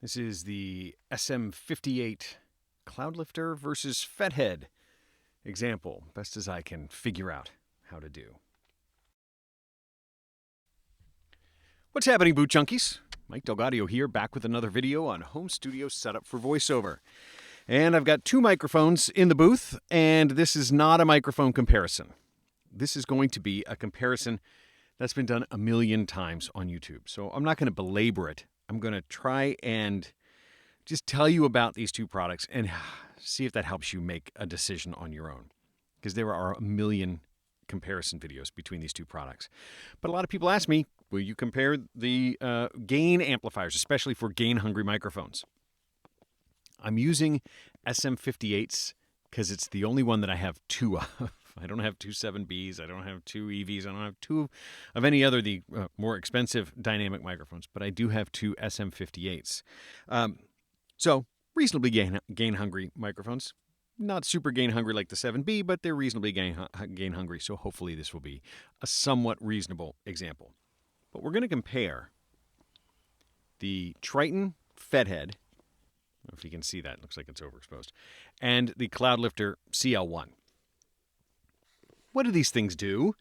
This is the SM58 Cloudlifter versus FETHEAD example, best as I can figure out how to do. What's happening, Boot Junkies? Mike Delgadio here, back with another video on home studio setup for voiceover. And I've got two microphones in the booth, and this is not a microphone comparison. This is going to be a comparison that's been done a million times on YouTube. So I'm not going to belabor it. I'm going to try and just tell you about these two products and see if that helps you make a decision on your own. Because there are a million comparison videos between these two products. But a lot of people ask me, will you compare the gain amplifiers, especially for gain-hungry microphones? I'm using SM58s because it's the only one that I have two of. I don't have two 7Bs, I don't have two EVs, I don't have two of any other the more expensive dynamic microphones, but I do have two SM58s. So reasonably gain-hungry microphones. Not super gain-hungry like the 7B, but they're reasonably gain-hungry, so hopefully this will be a somewhat reasonable example. But we're going to compare the Triton FETHEAD, I don't know if you can see that, it looks like it's overexposed, and the Cloudlifter CL1. What do these things do?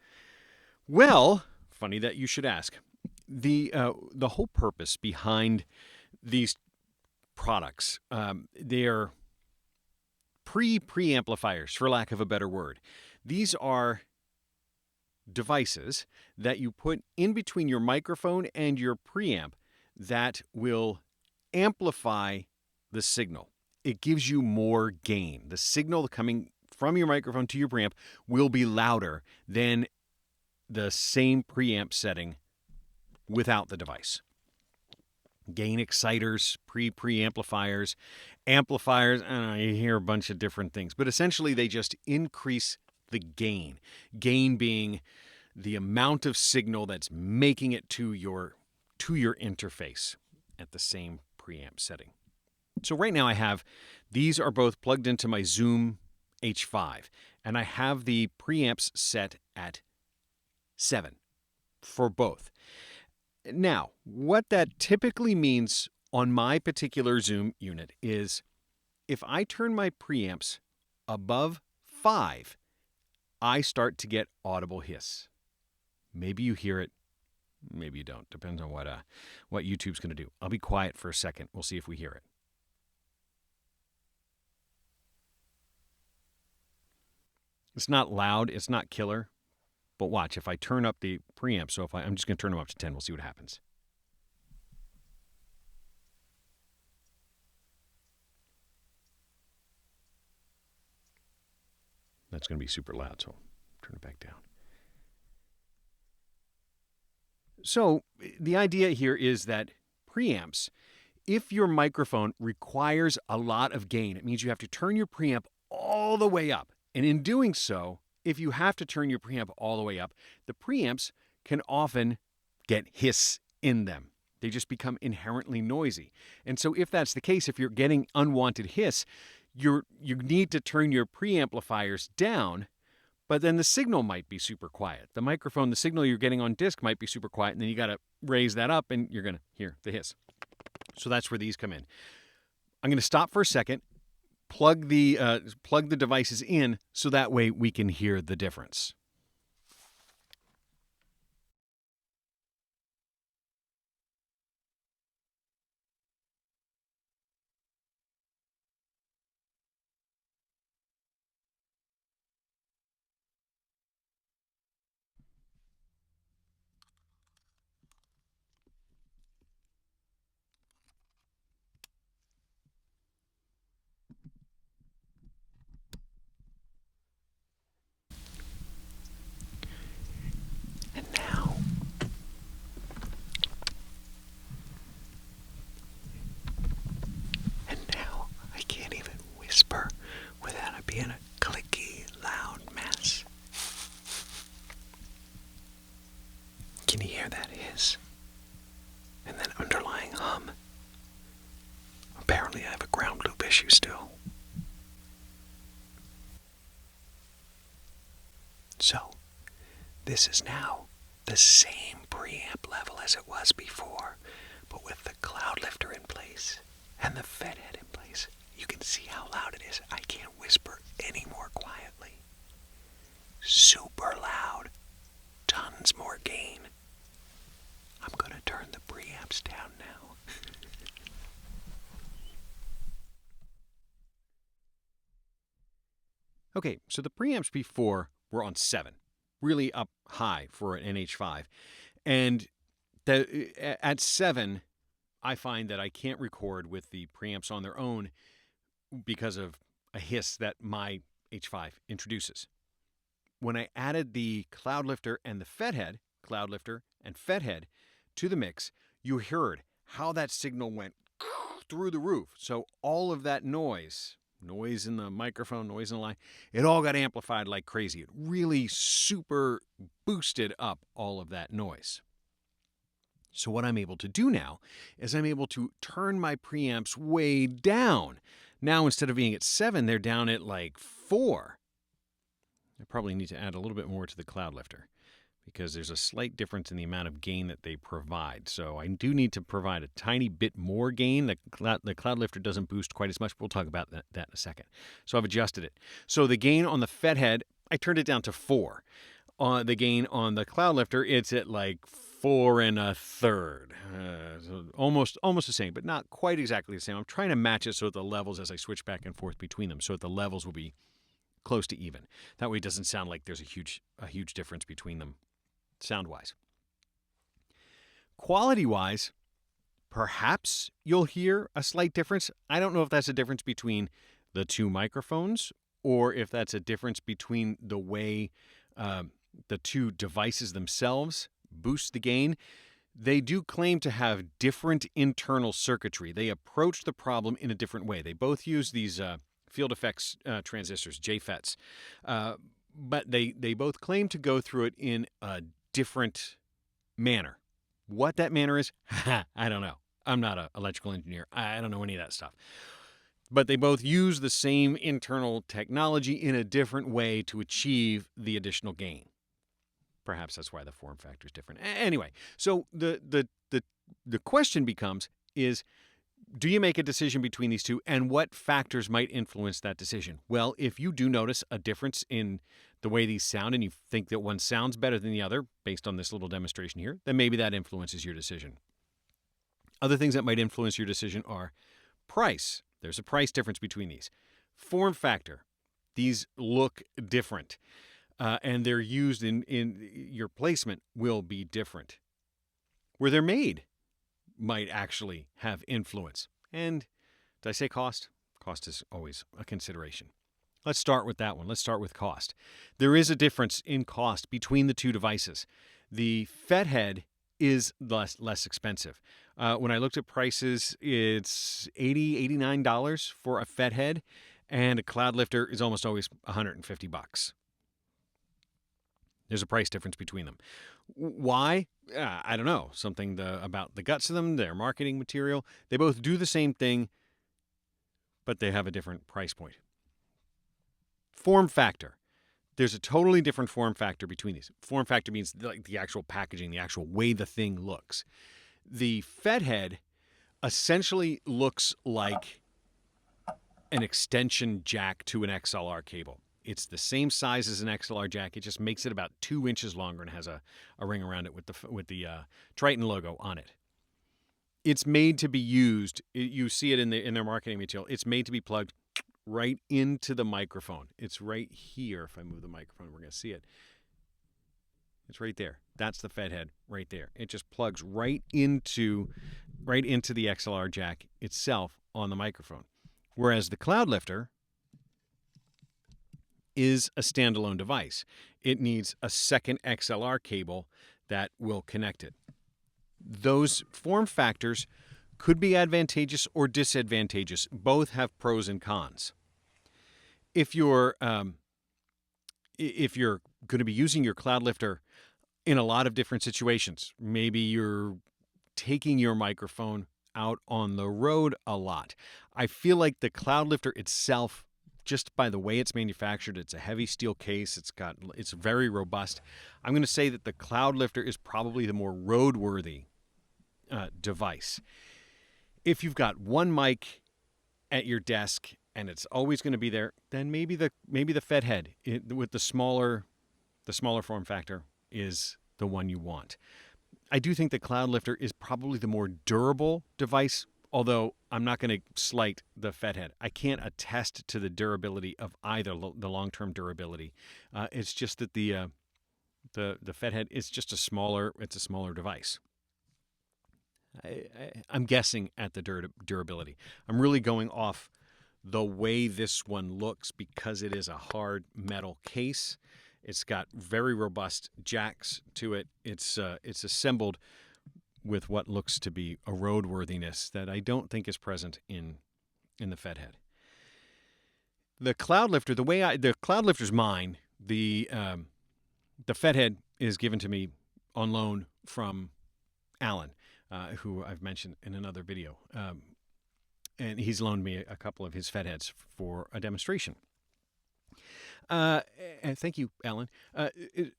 Well, funny that you should ask. The whole purpose behind these products, they're preamplifiers, for lack of a better word. These are devices that you put in between your microphone and your preamp that will amplify the signal. It gives you more gain. The signal coming from your microphone to your preamp will be louder than the same preamp setting without the device. Gain exciters, preamplifiers, amplifiers, I don't know, you hear a bunch of different things, but essentially they just increase the gain. Gain being the amount of signal that's making it to your interface at the same preamp setting. So right now these are both plugged into my Zoom H5, and I have the preamps set at 7 for both. Now, what that typically means on my particular Zoom unit is if I turn my preamps above 5, I start to get audible hiss. Maybe you hear it, maybe you don't. Depends on what YouTube's going to do. I'll be quiet for a second. We'll see if we hear it. It's not loud, it's not killer, but watch, if I turn up the preamp, so I'm just going to turn them up to 10, we'll see what happens. That's going to be super loud, so turn it back down. So the idea here is that preamps, if your microphone requires a lot of gain, it means you have to turn your preamp all the way up. And in doing so, if you have to turn your preamp all the way up, the preamps can often get hiss in them. They just become inherently noisy. And so if that's the case, if you're getting unwanted hiss, you need to turn your preamplifiers down, but then the signal might be super quiet. The microphone, the signal you're getting on disc might be super quiet, and then you got to raise that up and you're going to hear the hiss. So that's where these come in. I'm going to stop for a second. Plug the devices in so that way we can hear the difference. Without it being a clicky, loud mess. Can you hear that hiss? And then underlying hum. Apparently I have a ground loop issue still. So, this is now the same preamp level as it was before, but with the Cloudlifter in place. Okay, so the preamps before were on 7, really up high for an NH5. And at 7, I find that I can't record with the preamps on their own because of a hiss that my H5 introduces. When I added the Cloudlifter and the FETHEAD, Cloudlifter and FETHEAD, to the mix, you heard how that signal went through the roof. So all of that noise in the microphone, noise in the line, it all got amplified like crazy. It really super boosted up all of that noise. So what I'm able to do now is I'm able to turn my preamps way down. Now instead of being at 7, they're down at like 4. I probably need to add a little bit more to the Cloudlifter because there's a slight difference in the amount of gain that they provide. So I do need to provide a tiny bit more gain. The Cloudlifter doesn't boost quite as much. We'll talk about that in a second. So I've adjusted it. So the gain on the FETHEAD, I turned it down to 4. The gain on the Cloudlifter, it's at like 4 1/3. So almost the same, but not quite exactly the same. I'm trying to match it so that the levels as I switch back and forth between them, so that the levels will be close to even. That way it doesn't sound like there's a huge difference between them sound-wise. Quality-wise, perhaps you'll hear a slight difference. I don't know if that's a difference between the two microphones or if that's a difference between the way the two devices themselves boost the gain. They do claim to have different internal circuitry. They approach the problem in a different way. They both use these field effects transistors, JFETs, but they both claim to go through it in a different manner. What that manner is, I don't know. I'm not an electrical engineer. I don't know any of that stuff. But they both use the same internal technology in a different way to achieve the additional gain. Perhaps that's why the form factor is different. Anyway, so the question becomes is, do you make a decision between these two, and what factors might influence that decision? Well, if you do notice a difference in the way these sound and you think that one sounds better than the other based on this little demonstration here, then maybe that influences your decision. Other things that might influence your decision are price. There's a price difference between these. Form factor. These look different. And they're used in your placement will be different. Where they're made might actually have influence. And did I say cost? Cost is always a consideration. Let's start with that one. Let's start with cost. There is a difference in cost between the two devices. The FETHEAD is less expensive. When I looked at prices, it's $80, $89 for a FETHEAD, and a Cloudlifter is almost always $150. There's a price difference between them. Why? I don't know. Something about the guts of them, their marketing material. They both do the same thing, but they have a different price point. Form factor. There's a totally different form factor between these. Form factor means like the actual packaging, the actual way the thing looks. The FETHEAD essentially looks like an extension jack to an XLR cable. It's the same size as an XLR jack. It just makes it about 2 inches longer and has a ring around it with the Triton logo on it. It's made to be used. You see it in their marketing material. It's made to be plugged right into the microphone. It's right here. If I move the microphone, we're going to see it. It's right there. That's the FETHEAD right there. It just plugs right into the XLR jack itself on the microphone. Whereas the Cloudlifter is a standalone device. It needs a second XLR cable that will connect it. Those form factors could be advantageous or disadvantageous. Both have pros and cons. If you're going to be using your Cloudlifter in a lot of different situations, maybe you're taking your microphone out on the road a lot. I feel like the Cloudlifter itself, just by the way it's manufactured, it's a heavy steel case. It's very robust. I'm going to say that the Cloudlifter is probably the more roadworthy device. If you've got one mic at your desk and it's always going to be there, then maybe the FETHEAD with the smaller form factor is the one you want. I do think the Cloudlifter is probably the more durable device although I'm not going to slight the FETHEAD. I can't attest to the durability of either, the long-term durability. It's just that the FETHEAD is just a smaller device. I'm guessing at the durability. I'm really going off the way this one looks because it is a hard metal case. It's got very robust jacks to it. It's assembled with what looks to be a roadworthiness that I don't think is present in the FETHEAD. The Cloudlifter, the Cloudlifter's mine. The FETHEAD is given to me on loan from Alan, who I've mentioned in another video. And he's loaned me a couple of his FETHEADs for a demonstration. And thank you, Alan.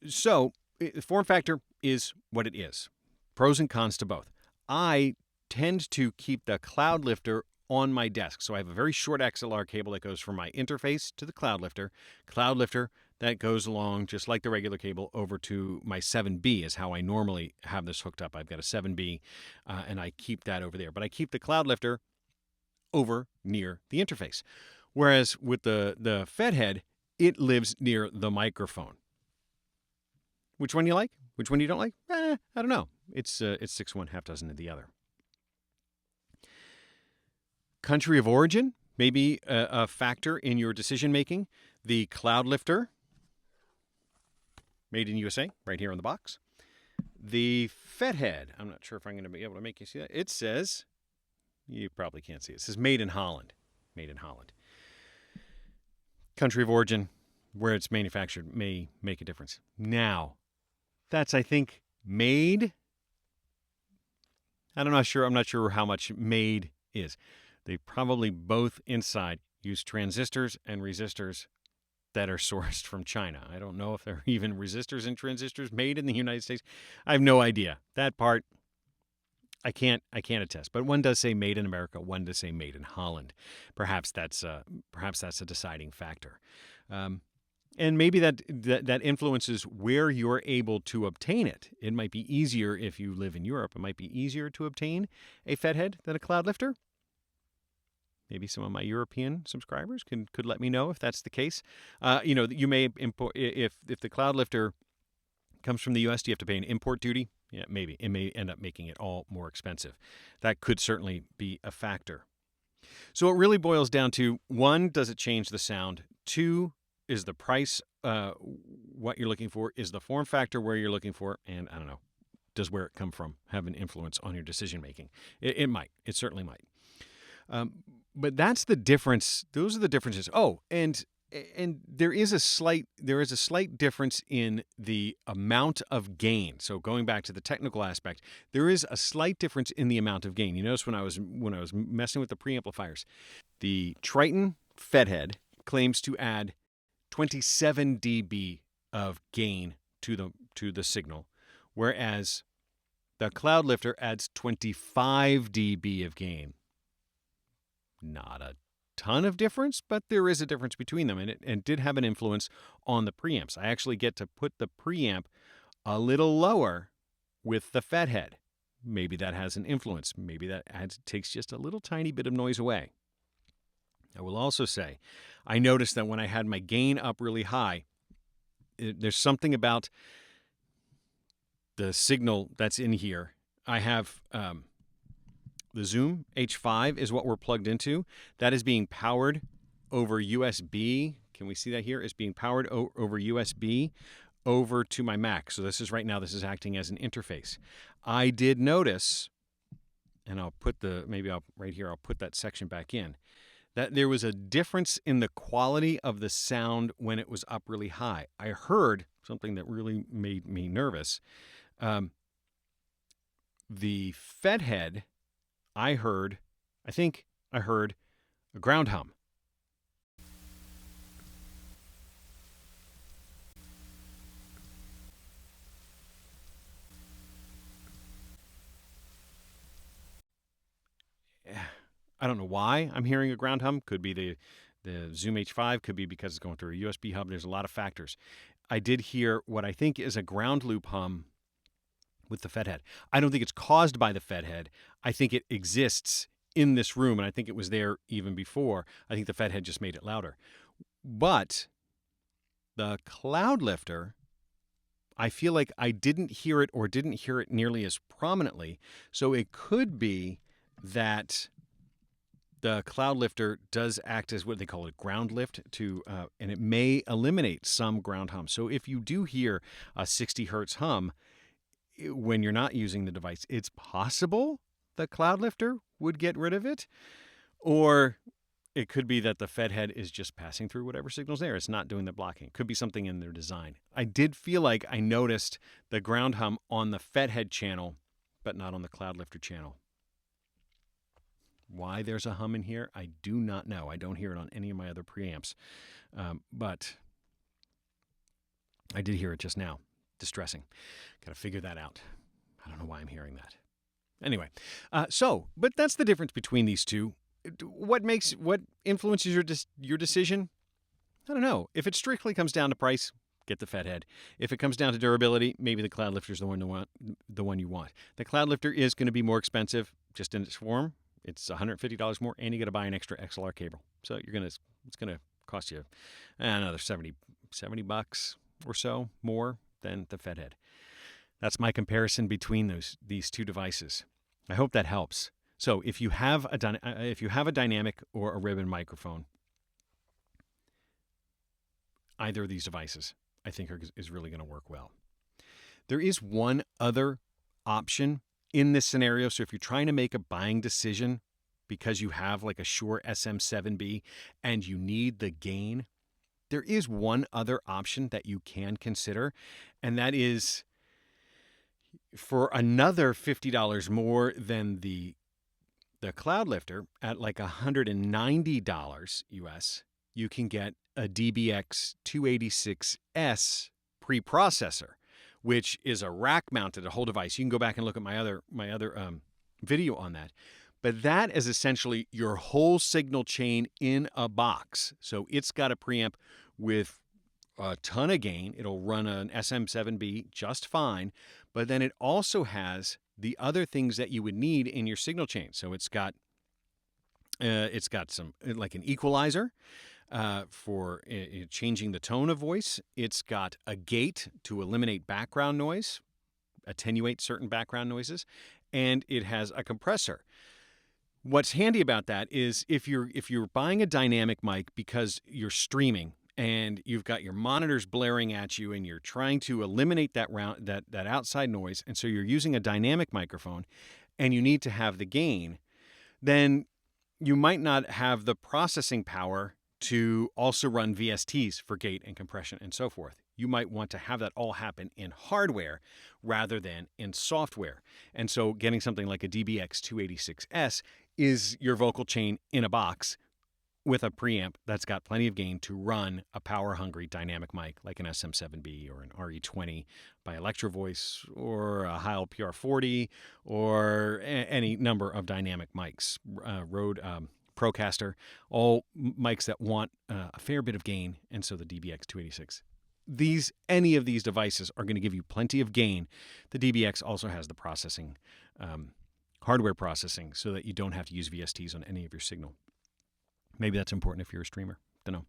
So, form factor is what it is. Pros and cons to both. I tend to keep the Cloudlifter on my desk. So I have a very short XLR cable that goes from my interface to the Cloudlifter. Cloudlifter that goes along just like the regular cable over to my 7B is how I normally have this hooked up. I've got a 7B and I keep that over there. But I keep the Cloudlifter over near the interface. Whereas with the FETHEAD, it lives near the microphone. Which one you like? Which one you don't like? I don't know. It's 6 one, half dozen of the other. Country of origin may be a factor in your decision making. The Cloudlifter, made in USA, right here on the box. The FETHEAD, I'm not sure if I'm going to be able to make you see that. It says, you probably can't see it. It says made in Holland. Made in Holland. Country of origin, where it's manufactured, may make a difference. Now, that's, I think, made. I'm not sure how much made is. They probably both inside use transistors and resistors that are sourced from China. I don't know if there are even resistors and transistors made in the United States. I have no idea. That part, I can't attest. But one does say made in America. One does say made in Holland. Perhaps that's a deciding factor. And maybe that influences where you're able to obtain it. It might be easier if you live in Europe. It might be easier to obtain a FETHEAD than a Cloudlifter. Maybe some of my European subscribers could let me know if that's the case. You may import if the Cloudlifter comes from the U.S. Do you have to pay an import duty? Yeah, maybe. It may end up making it all more expensive. That could certainly be a factor. So it really boils down to, 1, does it change the sound? 2, is the price what you're looking for? Is the form factor where you're looking for? And I don't know, does where it come from have an influence on your decision making? It might. It certainly might. But that's the difference. Those are the differences. Oh, and there is a slight difference in the amount of gain. So going back to the technical aspect, there is a slight difference in the amount of gain. You notice when I was messing with the preamplifiers, the Triton FETHEAD claims to add 27 dB of gain to the signal, whereas the Cloudlifter adds 25 dB of gain. Not a ton of difference, but there is a difference between them, and it did have an influence on the preamps. I actually get to put the preamp a little lower with the FETHEAD. Maybe that has an influence. Maybe that takes just a little tiny bit of noise away. I will also say, I noticed that when I had my gain up really high, there's something about the signal that's in here. I have the Zoom H5 is what we're plugged into. That is being powered over USB. Can we see that here? It's being powered over USB over to my Mac. So this is acting as an interface. I did notice, and I'll put that section back in, that there was a difference in the quality of the sound when it was up really high. I heard something that really made me nervous. The FETHEAD, I think I heard a ground hum. I don't know why I'm hearing a ground hum. Could be the Zoom H5, could be because it's going through a USB hub. There's a lot of factors. I did hear what I think is a ground loop hum with the FETHEAD. I don't think it's caused by the FETHEAD. I think it exists in this room, and I think it was there even before. I think the FETHEAD just made it louder. But the Cloudlifter, I feel like I didn't hear it nearly as prominently. So it could be that the Cloudlifter does act as what they call a ground lift and it may eliminate some ground hum. So if you do hear a 60 hertz hum when you're not using the device, it's possible the Cloudlifter would get rid of it, or it could be that the FETHEAD is just passing through whatever signal's there. It's not doing the blocking. Could be something in their design. I did feel like I noticed the ground hum on the FETHEAD channel, but not on the Cloudlifter channel. Why there's a hum in here, I do not know. I don't hear it on any of my other preamps, but I did hear it just now. Distressing. Got to figure that out. I don't know why I'm hearing that. Anyway, but that's the difference between these two. What influences your decision? I don't know. If it strictly comes down to price, get the FETHEAD. If it comes down to durability, maybe the Cloudlifter is the one you want. The Cloudlifter is going to be more expensive just in its form. It's $150 more, and you got to buy an extra XLR cable. So it's going to cost you another $70 or so more than the FETHEAD. That's my comparison between these two devices. I hope that helps. So if you have a dynamic or a ribbon microphone, either of these devices, I think is really going to work well. There is one other option in this scenario. So if you're trying to make a buying decision because you have like a Shure SM7B and you need the gain, there is one other option that you can consider, and that is for another $50 more than the Cloudlifter, at like $190 US, you can get a DBX 286S preprocessor, which is a rack-mounted, a whole device. You can go back and look at my other video on that. But that is essentially your whole signal chain in a box. So it's got a preamp with a ton of gain. It'll run an SM7B just fine. But then it also has the other things that you would need in your signal chain. So it's got some, like an equalizer for changing the tone of voice. It's got a gate to eliminate background noise, attenuate certain background noises, and it has a compressor. What's handy about that is if you're buying a dynamic mic because you're streaming and you've got your monitors blaring at you and you're trying to eliminate that outside noise, and so you're using a dynamic microphone and you need to have the gain, then you might not have the processing power to also run VSTs for gate and compression and so forth. You might want to have that all happen in hardware rather than in software. And so getting something like a DBX 286S is your vocal chain in a box with a preamp that's got plenty of gain to run a power-hungry dynamic mic like an SM7B or an RE20 by Electro Voice or a Heil PR40 or any number of dynamic mics, Rode Procaster, all mics that want a fair bit of gain, and so the DBX 286. Any of these devices are going to give you plenty of gain. The DBX also has the processing, hardware processing, so that you don't have to use VSTs on any of your signal. Maybe that's important if you're a streamer. Don't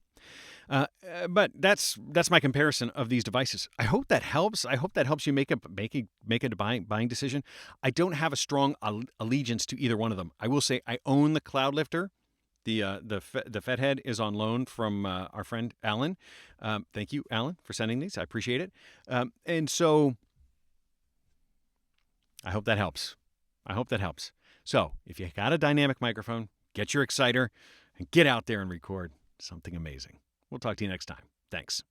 know. But that's my comparison of these devices. I hope that helps. I hope that helps you make a buying decision. I don't have a strong allegiance to either one of them. I will say I own the Cloudlifter. The FETHEAD is on loan from our friend Alan. Thank you, Alan, for sending these. I appreciate it. And so I hope that helps. So if you got a dynamic microphone, get your exciter and get out there and record something amazing. We'll talk to you next time. Thanks.